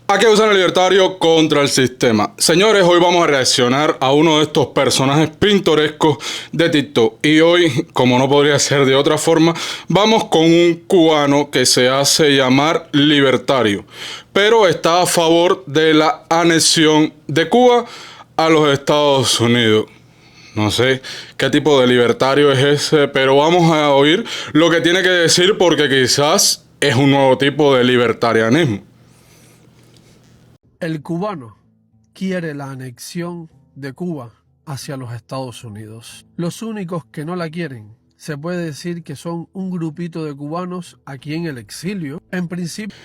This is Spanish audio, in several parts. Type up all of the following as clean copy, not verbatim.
Aquí usan el libertario contra el sistema. Señores, hoy vamos a reaccionar a uno de estos personajes pintorescos de TikTok. Y hoy, como no podría ser de otra forma, vamos con un cubano que se hace llamar libertario, pero está a favor de la anexión de Cuba a los Estados Unidos. No sé qué tipo de libertario es ese, pero vamos a oír lo que tiene que decir porque quizás es un nuevo tipo de libertarianismo. El cubano quiere la anexión de Cuba hacia los Estados Unidos. Los únicos que no la quieren, se puede decir que son un grupito de cubanos aquí en el exilio. En principio...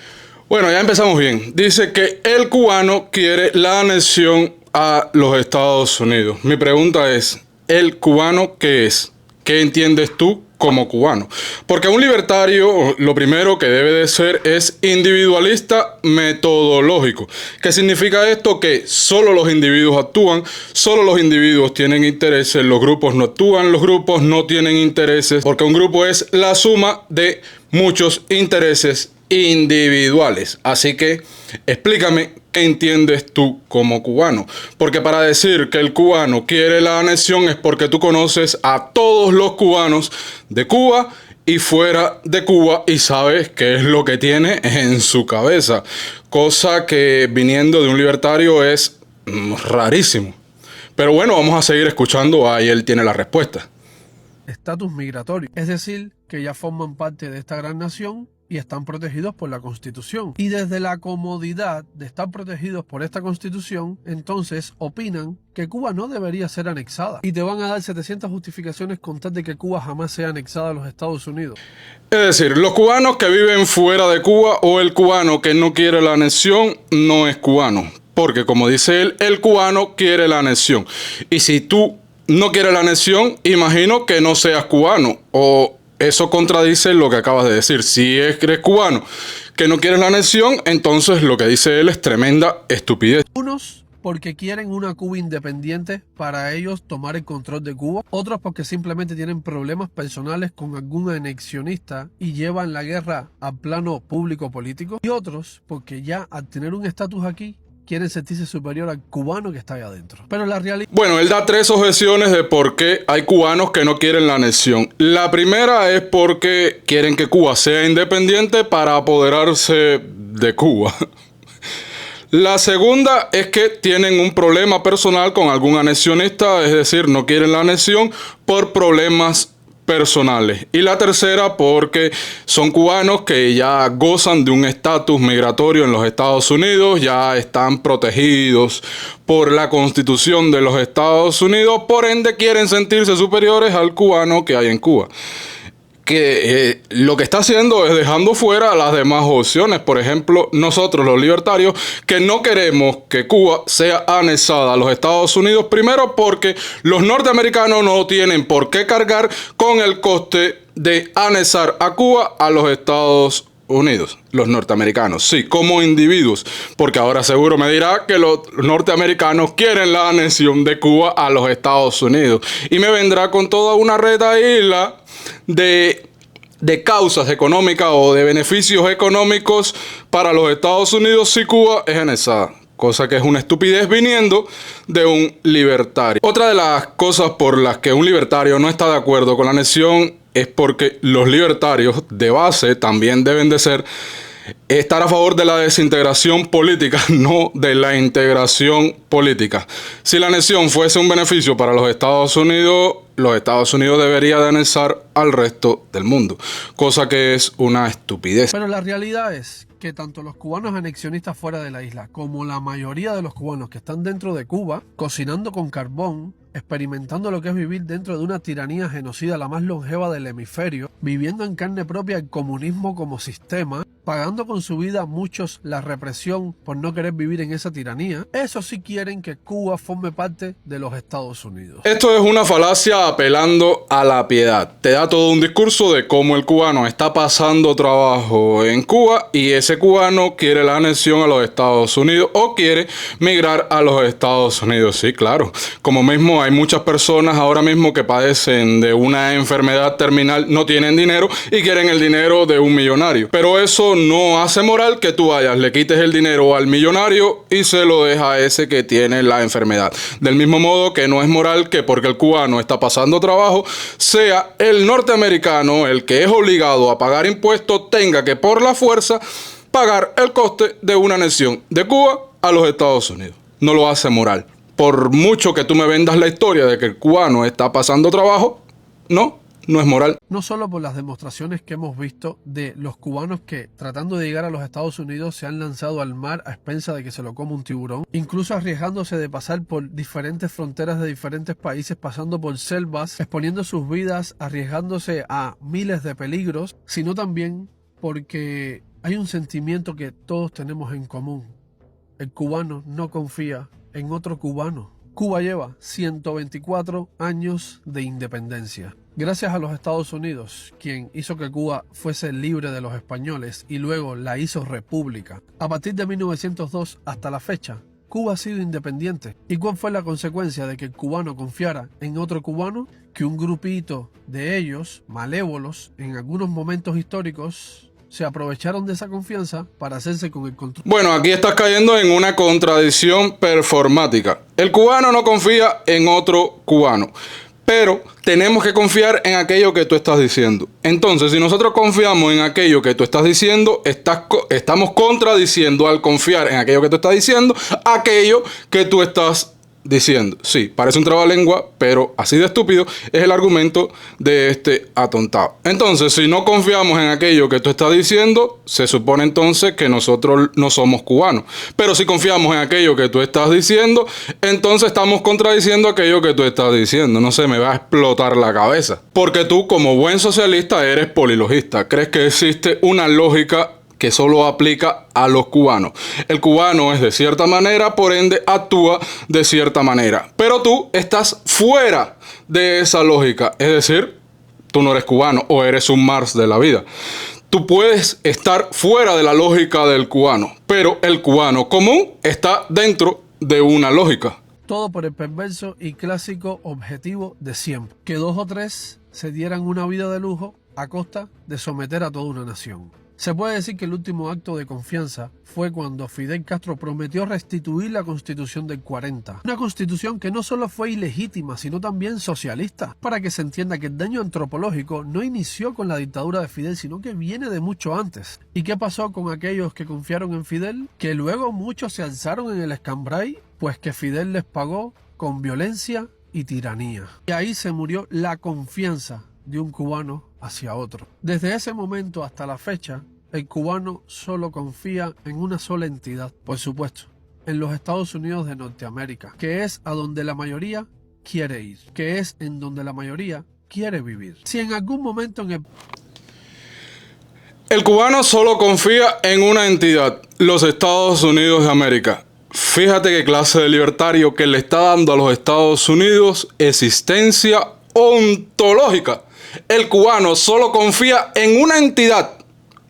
Bueno, ya empezamos bien. Dice que el cubano quiere la anexión a los Estados Unidos. Mi pregunta es, ¿el cubano qué es? ¿Qué entiendes tú como cubano? Porque un libertario lo primero que debe de ser es individualista metodológico. ¿Qué significa esto? Que solo los individuos actúan, solo los individuos tienen intereses, los grupos no actúan, los grupos no tienen intereses, porque un grupo es la suma de muchos intereses individuales. Así que explícame qué entiendes tú como cubano, porque para decir que el cubano quiere la anexión es porque tú conoces a todos los cubanos de Cuba y fuera de Cuba y sabes qué es lo que tiene en su cabeza, cosa que viniendo de un libertario es rarísimo. Pero bueno, vamos a seguir escuchando, ahí él tiene la respuesta. Estatus migratorio, es decir, que ya forman parte de esta gran nación y están protegidos por la Constitución. Y desde la comodidad de estar protegidos por esta Constitución, entonces opinan que Cuba no debería ser anexada. Y te van a dar 700 justificaciones con tal de que Cuba jamás sea anexada a los Estados Unidos. Es decir, los cubanos que viven fuera de Cuba o el cubano que no quiere la anexión no es cubano. Porque como dice él, el cubano quiere la anexión. Y si tú no quieres la anexión, imagino que no seas cubano o... Eso contradice lo que acabas de decir. Si eres cubano que no quieres la anexión, entonces lo que dice él es tremenda estupidez. Unos porque quieren una Cuba independiente para ellos tomar el control de Cuba. Otros porque simplemente tienen problemas personales con algún anexionista y llevan la guerra al plano público político. Y otros porque ya al tener un estatus aquí, quieren sentirse superior al cubano que está ahí adentro. Pero la realidad... Bueno, él da 3 objeciones de por qué hay cubanos que no quieren la anexión. La primera es porque quieren que Cuba sea independiente para apoderarse de Cuba. La segunda es que tienen un problema personal con algún anexionista, es decir, no quieren la anexión por problemas personales. Y la tercera porque son cubanos que ya gozan de un estatus migratorio en los Estados Unidos, ya están protegidos por la Constitución de los Estados Unidos, por ende quieren sentirse superiores al cubano que hay en Cuba. Que lo que está haciendo es dejando fuera las demás opciones. Por ejemplo, nosotros los libertarios que no queremos que Cuba sea anexada a los Estados Unidos, primero porque los norteamericanos no tienen por qué cargar con el coste de anexar a Cuba a los Estados Unidos, los norteamericanos, sí, como individuos, porque ahora seguro me dirá que los norteamericanos quieren la anexión de Cuba a los Estados Unidos y me vendrá con toda una retaíla de causas económicas o de beneficios económicos para los Estados Unidos si Cuba es anexada. Cosa que es una estupidez viniendo de un libertario. Otra de las cosas por las que un libertario no está de acuerdo con la anexión es porque los libertarios de base también deben de estar a favor de la desintegración política, no de la integración política. Si la anexión fuese un beneficio para los Estados Unidos deberían de anexar al resto del mundo, cosa que es una estupidez. Pero la realidad es que tanto los cubanos anexionistas fuera de la isla como la mayoría de los cubanos que están dentro de Cuba, cocinando con carbón, experimentando lo que es vivir dentro de una tiranía genocida la más longeva del hemisferio, viviendo en carne propia el comunismo como sistema, pagando con su vida muchos la represión por no querer vivir en esa tiranía, eso sí quieren que Cuba forme parte de los Estados Unidos. Esto es una falacia apelando a la piedad. Te da todo un discurso de cómo el cubano está pasando trabajo en Cuba y ese cubano quiere la anexión a los Estados Unidos o quiere migrar a los Estados Unidos. Sí, claro. Como mismo bueno, hay muchas personas ahora mismo que padecen de una enfermedad terminal, no tienen dinero y quieren el dinero de un millonario. Pero eso no hace moral que tú vayas, le quites el dinero al millonario y se lo deja a ese que tiene la enfermedad. Del mismo modo que no es moral que porque el cubano está pasando trabajo, sea el norteamericano el que es obligado a pagar impuestos, tenga que por la fuerza pagar el coste de una anexión de Cuba a los Estados Unidos. No lo hace moral. Por mucho que tú me vendas la historia de que el cubano está pasando trabajo, no es moral. No solo por las demostraciones que hemos visto de los cubanos que, tratando de llegar a los Estados Unidos, se han lanzado al mar a expensas de que se lo coma un tiburón, incluso arriesgándose de pasar por diferentes fronteras de diferentes países, pasando por selvas, exponiendo sus vidas, arriesgándose a miles de peligros, sino también porque hay un sentimiento que todos tenemos en común. El cubano no confía en otro cubano. Cuba lleva 124 años de independencia. Gracias a los Estados Unidos, quien hizo que Cuba fuese libre de los españoles y luego la hizo república. A partir de 1902 hasta la fecha, Cuba ha sido independiente. ¿Y cuál fue la consecuencia de que el cubano confiara en otro cubano? Que un grupito de ellos, malévolos, en algunos momentos históricos, se aprovecharon de esa confianza para hacerse con el control. Bueno, aquí estás cayendo en una contradicción performática. El cubano no confía en otro cubano, pero tenemos que confiar en aquello que tú estás diciendo. Entonces, si nosotros confiamos en aquello que tú estás diciendo, estamos contradiciendo al confiar en aquello que tú estás diciendo, aquello que tú estás diciendo. Sí, parece un trabalengua, pero así de estúpido es el argumento de este atontado. Entonces, si no confiamos en aquello que tú estás diciendo, se supone entonces que nosotros no somos cubanos. Pero si confiamos en aquello que tú estás diciendo, entonces estamos contradiciendo aquello que tú estás diciendo. No sé, me va a explotar la cabeza. Porque tú, como buen socialista, eres polilogista. Crees que existe una lógica que solo aplica a los cubanos. El cubano es de cierta manera, por ende actúa de cierta manera. Pero tú estás fuera de esa lógica. Es decir, tú no eres cubano o eres un Marx de la vida. Tú puedes estar fuera de la lógica del cubano, pero el cubano común está dentro de una lógica. Todo por el perverso y clásico objetivo de siempre. Que 2 o 3 se dieran una vida de lujo a costa de someter a toda una nación. Se puede decir que el último acto de confianza fue cuando Fidel Castro prometió restituir la Constitución del 40. Una Constitución que no solo fue ilegítima, sino también socialista. Para que se entienda que el daño antropológico no inició con la dictadura de Fidel, sino que viene de mucho antes. ¿Y qué pasó con aquellos que confiaron en Fidel? Que luego muchos se alzaron en el escambray, pues que Fidel les pagó con violencia y tiranía. Y ahí se murió la confianza de un cubano hacia otro. Desde ese momento hasta la fecha, el cubano solo confía en una sola entidad, por supuesto, en los Estados Unidos de Norteamérica, que es a donde la mayoría quiere ir, que es en donde la mayoría quiere vivir. Si en algún momento el cubano solo confía en una entidad, los Estados Unidos de América. Fíjate qué clase de libertario que le está dando a los Estados Unidos existencia ontológica. El cubano solo confía en una entidad,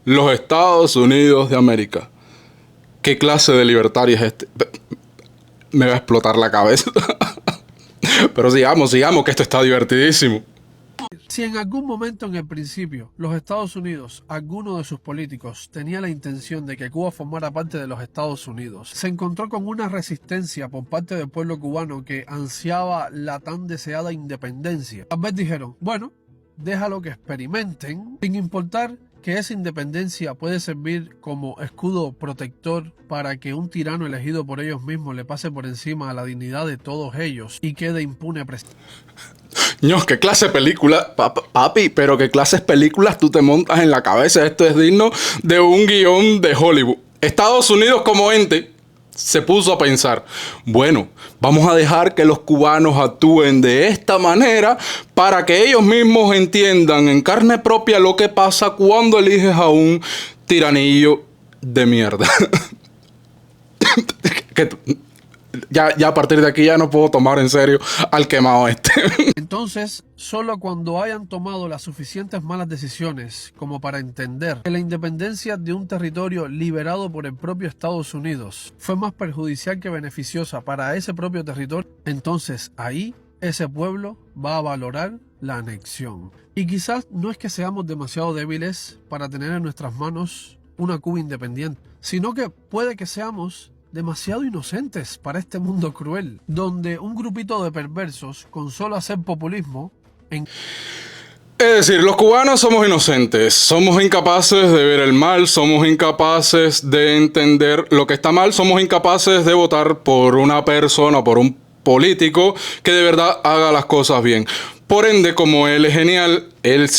los Estados Unidos de América. ¿Qué clase de libertario es este? Me va a explotar la cabeza. Pero sigamos, que esto está divertidísimo. Si en algún momento en el principio los Estados Unidos, alguno de sus políticos, tenía la intención de que Cuba formara parte de los Estados Unidos, se encontró con una resistencia por parte del pueblo cubano que ansiaba la tan deseada independencia. Tal vez dijeron, bueno, déjalo que experimenten, sin importar que esa independencia puede servir como escudo protector para que un tirano elegido por ellos mismos le pase por encima a la dignidad de todos ellos y quede impune. No, qué clase de película, papi, pero qué clases películas tú te montas en la cabeza. Esto es digno de un guión de Hollywood. Estados Unidos como ente se puso a pensar, bueno, vamos a dejar que los cubanos actúen de esta manera para que ellos mismos entiendan en carne propia lo que pasa cuando eliges a un tiranillo de mierda. Ya a partir de aquí ya no puedo tomar en serio al quemado este. Entonces, solo cuando hayan tomado las suficientes malas decisiones como para entender que la independencia de un territorio liberado por el propio Estados Unidos fue más perjudicial que beneficiosa para ese propio territorio, entonces ahí ese pueblo va a valorar la anexión. Y quizás no es que seamos demasiado débiles para tener en nuestras manos una Cuba independiente, sino que puede que seamos demasiado inocentes para este mundo cruel, donde un grupito de perversos, con solo hacer populismo, Es decir, los cubanos somos inocentes, somos incapaces de ver el mal, somos incapaces de entender lo que está mal, somos incapaces de votar por una persona, por un político que de verdad haga las cosas bien. Por ende, como él es genial, él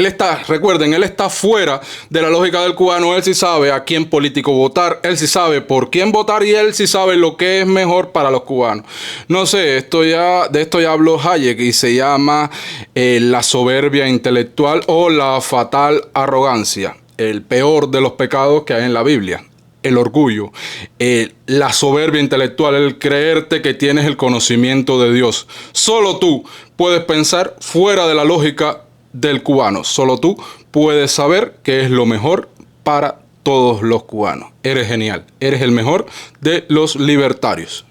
está, recuerden, él está fuera de la lógica del cubano, él sí sabe a quién político votar, él sí sabe por quién votar y él sí sabe lo que es mejor para los cubanos. No sé, de esto ya habló Hayek y se llama la soberbia intelectual o la fatal arrogancia, el peor de los pecados que hay en la Biblia. El orgullo, la soberbia intelectual, el creerte que tienes el conocimiento de Dios. Solo tú puedes pensar fuera de la lógica del cubano. Solo tú puedes saber qué es lo mejor para todos los cubanos. Eres genial, eres el mejor de los libertarios.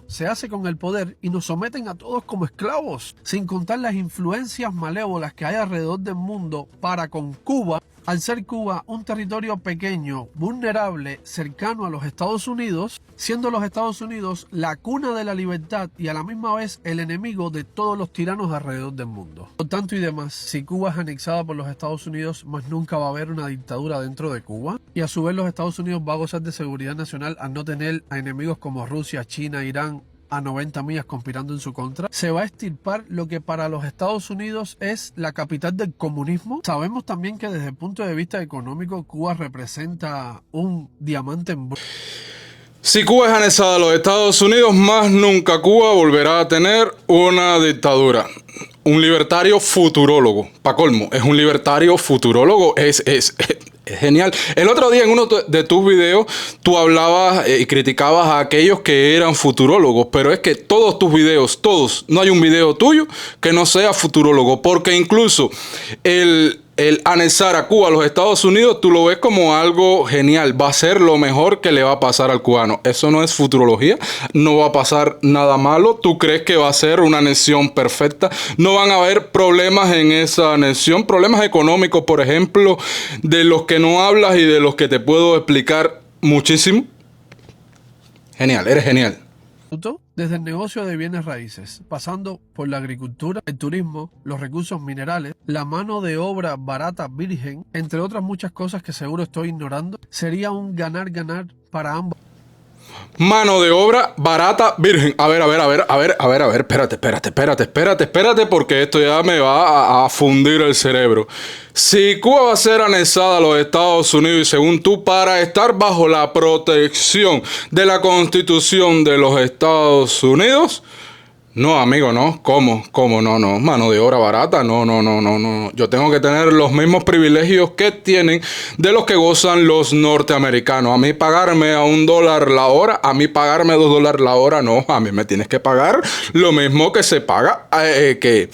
Se hace con el poder y nos someten a todos como esclavos, sin contar las influencias malévolas que hay alrededor del mundo para con Cuba. Al ser Cuba un territorio pequeño, vulnerable, cercano a los Estados Unidos, siendo los Estados Unidos la cuna de la libertad y a la misma vez el enemigo de todos los tiranos alrededor del mundo. Por tanto y demás, si Cuba es anexada por los Estados Unidos, más nunca va a haber una dictadura dentro de Cuba, y a su vez los Estados Unidos va a gozar de seguridad nacional al no tener a enemigos como Rusia, China, Irán, a 90 millas conspirando en su contra. Se va a extirpar lo que para los Estados Unidos es la capital del comunismo. Sabemos también que desde el punto de vista económico Cuba representa un diamante en bruto. Si Cuba es anexada a los Estados Unidos, más nunca Cuba volverá a tener una dictadura. Un libertario futurólogo, pa' colmo, es un libertario futurólogo, es genial. El otro día en uno de tus videos tú hablabas y criticabas a aquellos que eran futurólogos, pero es que todos tus videos, todos, no hay un video tuyo que no sea futurólogo, porque incluso el anexar a Cuba a los Estados Unidos, tú lo ves como algo genial, va a ser lo mejor que le va a pasar al cubano. Eso no es futurología, no va a pasar nada malo. ¿Tú crees que va a ser una anexión perfecta? No van a haber problemas en esa anexión, problemas económicos, por ejemplo, de los que no hablas y de los que te puedo explicar muchísimo. Genial, eres genial. Desde el negocio de bienes raíces, pasando por la agricultura, el turismo, los recursos minerales, la mano de obra barata virgen, entre otras muchas cosas que seguro estoy ignorando, sería un ganar-ganar para ambos. Mano de obra barata virgen. A ver, espérate, porque esto ya me va a fundir el cerebro. Si Cuba va a ser anexada a los Estados Unidos y según tú, para estar bajo la protección de la Constitución de los Estados Unidos, no, amigo, no. ¿Cómo? No. Mano de obra barata. No. Yo tengo que tener los mismos privilegios que tienen de los que gozan los norteamericanos. A mí pagarme a $1 la hora, a mí pagarme $2 la hora, no. A mí me tienes que pagar lo mismo que se paga, que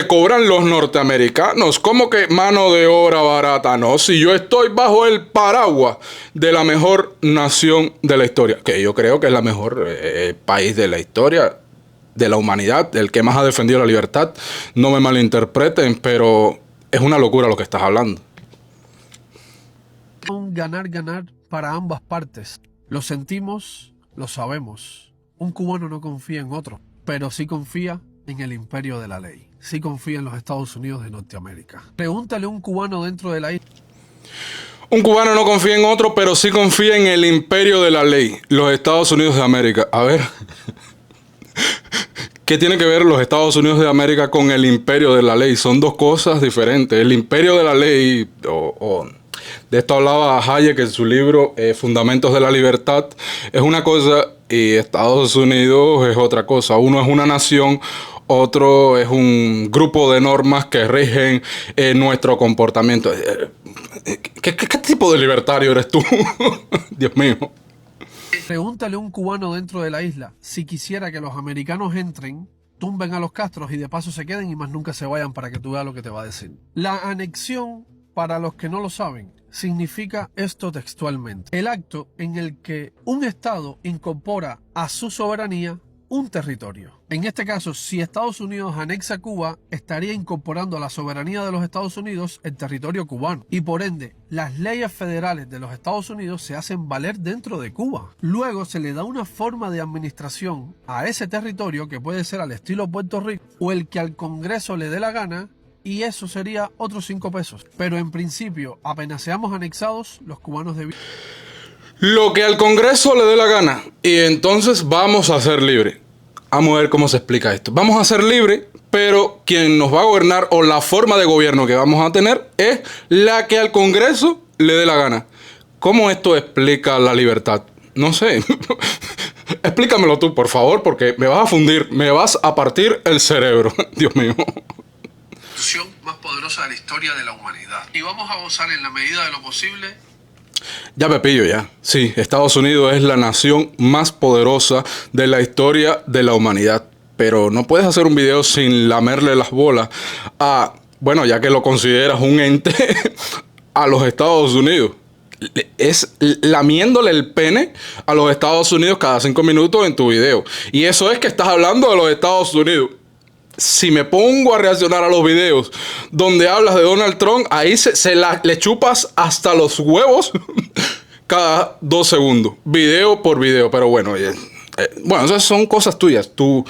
cobran los norteamericanos. ¿Cómo que mano de obra barata? No, si yo estoy bajo el paraguas de la mejor nación de la historia, que yo creo que es la mejor país de la historia, de la humanidad, el que más ha defendido la libertad. No me malinterpreten, pero es una locura lo que estás hablando. Un ganar-ganar para ambas partes. Lo sentimos, lo sabemos. Un cubano no confía en otro, pero sí confía en el imperio de la ley. Sí confía en los Estados Unidos de Norteamérica. Pregúntale a un cubano dentro de la isla. Un cubano no confía en otro, pero sí confía en el imperio de la ley, los Estados Unidos de América. A ver... ¿Qué tiene que ver los Estados Unidos de América con el imperio de la ley? Son dos cosas diferentes. El imperio de la ley, de esto hablaba Hayek en su libro Fundamentos de la Libertad, es una cosa y Estados Unidos es otra cosa. Uno es una nación, otro es un grupo de normas que rigen nuestro comportamiento. ¿Qué tipo de libertario eres tú? Dios mío. Pregúntale a un cubano dentro de la isla si quisiera que los americanos entren, tumben a los Castros y de paso se queden y más nunca se vayan, para que tú veas lo que te va a decir. La anexión, para los que no lo saben, significa esto textualmente: el acto en el que un Estado incorpora a su soberanía un territorio. En este caso, si Estados Unidos anexa Cuba, estaría incorporando a la soberanía de los Estados Unidos el territorio cubano. Y por ende, las leyes federales de los Estados Unidos se hacen valer dentro de Cuba. Luego se le da una forma de administración a ese territorio que puede ser al estilo Puerto Rico o el que al Congreso le dé la gana, y eso sería otros 5 pesos. Pero en principio, apenas seamos anexados, los cubanos debían... Lo que al Congreso le dé la gana. Y entonces vamos a ser libres. Vamos a ver cómo se explica esto. Vamos a ser libres, pero quien nos va a gobernar o la forma de gobierno que vamos a tener es la que al Congreso le dé la gana. ¿Cómo esto explica la libertad? No sé. Explícamelo tú, por favor, porque me vas a fundir, me vas a partir el cerebro. Dios mío. Más poderosa de la historia de la humanidad. Y vamos a gozar en la medida de lo posible. Ya me pillo ya. Sí, Estados Unidos es la nación más poderosa de la historia de la humanidad. Pero no puedes hacer un video sin lamerle las bolas a, bueno, ya que lo consideras un ente, a los Estados Unidos. Es lamiéndole el pene a los Estados Unidos cada 5 minutos en tu video. Y eso es que estás hablando de los Estados Unidos. Si me pongo a reaccionar a los videos donde hablas de Donald Trump, ahí le chupas hasta los huevos cada 2 segundos, video por video. Pero bueno, bueno, esas son cosas tuyas. Tus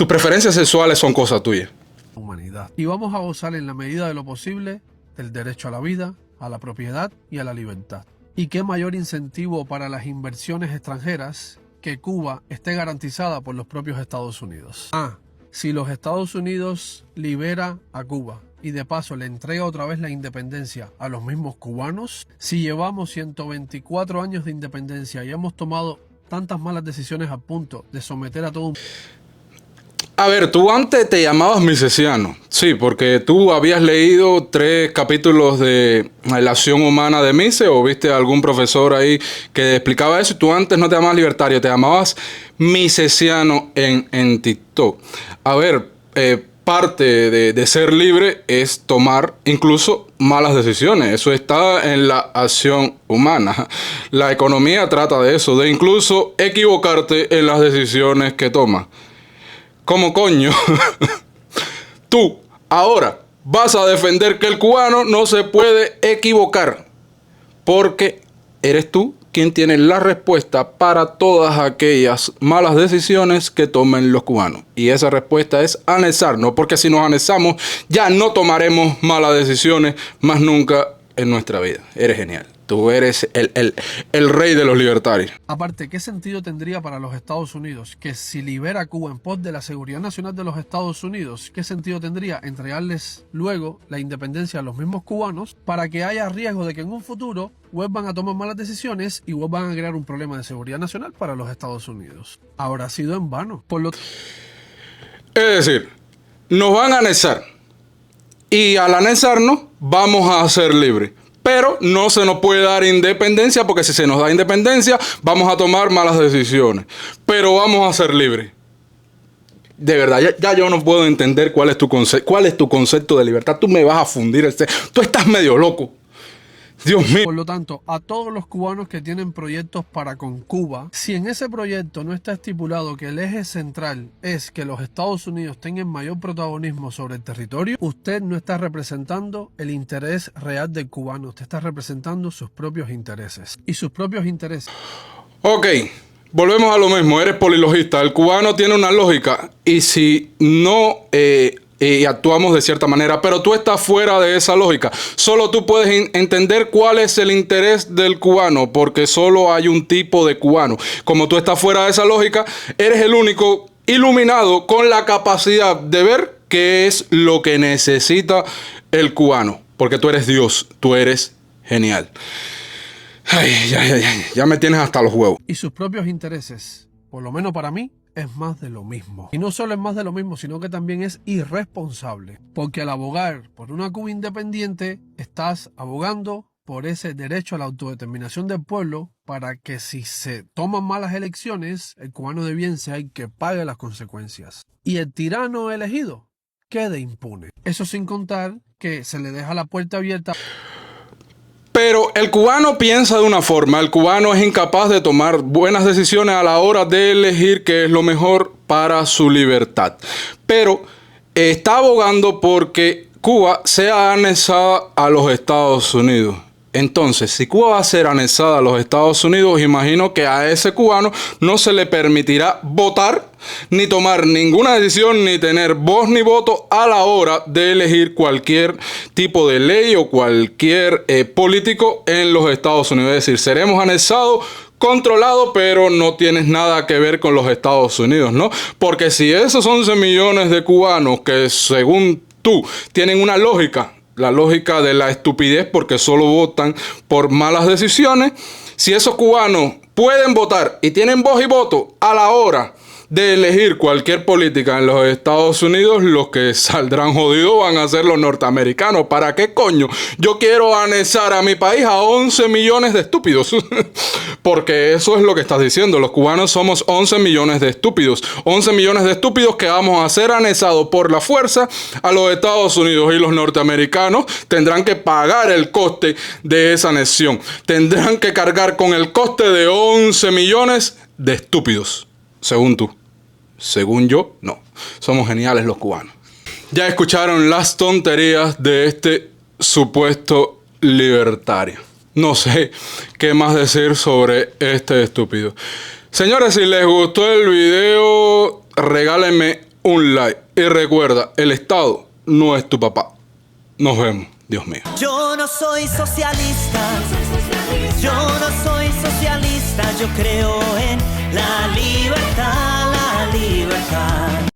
preferencias sexuales son cosas tuyas. Humanidad. Y vamos a gozar en la medida de lo posible del derecho a la vida, a la propiedad y a la libertad. ¿Y qué mayor incentivo para las inversiones extranjeras que Cuba esté garantizada por los propios Estados Unidos? Si los Estados Unidos libera a Cuba y de paso le entrega otra vez la independencia a los mismos cubanos, si llevamos 124 años de independencia y hemos tomado tantas malas decisiones a punto de someter a todo un... A ver, tú antes te llamabas misesiano, sí, porque tú habías leído 3 capítulos de La acción humana de Mises, o viste a algún profesor ahí que explicaba eso, y tú antes no te llamabas libertario, te llamabas misesiano en TikTok. A ver, parte de ser libre es tomar incluso malas decisiones. Eso está en la acción humana. La economía trata de eso, de incluso equivocarte en las decisiones que tomas. ¿Cómo coño? Tú ahora vas a defender que el cubano no se puede equivocar, porque eres tú quien tiene la respuesta para todas aquellas malas decisiones que tomen los cubanos. Y esa respuesta es anexarnos, porque si nos anexamos ya no tomaremos malas decisiones más nunca en nuestra vida. Eres genial. Tú eres el rey de los libertarios. Aparte, ¿qué sentido tendría para los Estados Unidos que si libera a Cuba en pos de la seguridad nacional de los Estados Unidos, qué sentido tendría entregarles luego la independencia a los mismos cubanos para que haya riesgo de que en un futuro vuelvan a tomar malas decisiones y vuelvan a crear un problema de seguridad nacional para los Estados Unidos? Habrá sido en vano. Es decir, nos van a anexar y al anexarnos vamos a ser libres. Pero no se nos puede dar independencia, porque si se nos da independencia vamos a tomar malas decisiones. Pero vamos a ser libres. De verdad, ya yo no puedo entender cuál es tu concepto de libertad. Tú me vas a fundir Tú estás medio loco. Dios mío. Por lo tanto, a todos los cubanos que tienen proyectos para con Cuba, si en ese proyecto no está estipulado que el eje central es que los Estados Unidos tengan mayor protagonismo sobre el territorio, usted no está representando el interés real del cubano, usted está representando sus propios intereses. Y sus propios intereses. Ok, volvemos a lo mismo, eres polilogista. El cubano tiene una lógica y si no... y actuamos de cierta manera, pero tú estás fuera de esa lógica. Solo tú puedes entender cuál es el interés del cubano, porque solo hay un tipo de cubano. Como tú estás fuera de esa lógica, eres el único iluminado con la capacidad de ver qué es lo que necesita el cubano, porque tú eres Dios, tú eres genial. Ay, ya me tienes hasta los huevos. Y sus propios intereses, por lo menos para mí, es más de lo mismo. Y no solo es más de lo mismo, sino que también es irresponsable. Porque al abogar por una Cuba independiente, estás abogando por ese derecho a la autodeterminación del pueblo para que si se toman malas elecciones, el cubano de bien sea el que pague las consecuencias. Y el tirano elegido quede impune. Eso sin contar que se le deja la puerta abierta. Pero el cubano piensa de una forma, el cubano es incapaz de tomar buenas decisiones a la hora de elegir qué es lo mejor para su libertad. Pero está abogando porque Cuba sea anexada a los Estados Unidos. Entonces, si Cuba va a ser anexada a los Estados Unidos, imagino que a ese cubano no se le permitirá votar, ni tomar ninguna decisión, ni tener voz ni voto a la hora de elegir cualquier tipo de ley o cualquier político en los Estados Unidos. Es decir, seremos anexados, controlado, pero no tienes nada que ver con los Estados Unidos, ¿no? Porque si esos 11 millones de cubanos que según tú tienen una lógica, la lógica de la estupidez porque solo votan por malas decisiones, si esos cubanos pueden votar y tienen voz y voto a la hora de elegir cualquier política en los Estados Unidos, los que saldrán jodidos van a ser los norteamericanos. ¿Para qué coño yo quiero anexar a mi país a 11 millones de estúpidos? Porque eso es lo que estás diciendo. Los cubanos somos 11 millones de estúpidos. 11 millones de estúpidos que vamos a ser anexados por la fuerza a los Estados Unidos, y los norteamericanos tendrán que pagar el coste de esa anexión. Tendrán que cargar con el coste de 11 millones de estúpidos. Según tú. Según yo, no. Somos geniales los cubanos. Ya escucharon las tonterías de este supuesto libertario. No sé qué más decir sobre este estúpido. Señores, si les gustó el video, regálenme un like. Y recuerda, el Estado no es tu papá. Nos vemos. Dios mío. Yo no soy socialista. Yo no soy socialista. Yo creo en la libertad, la libertad.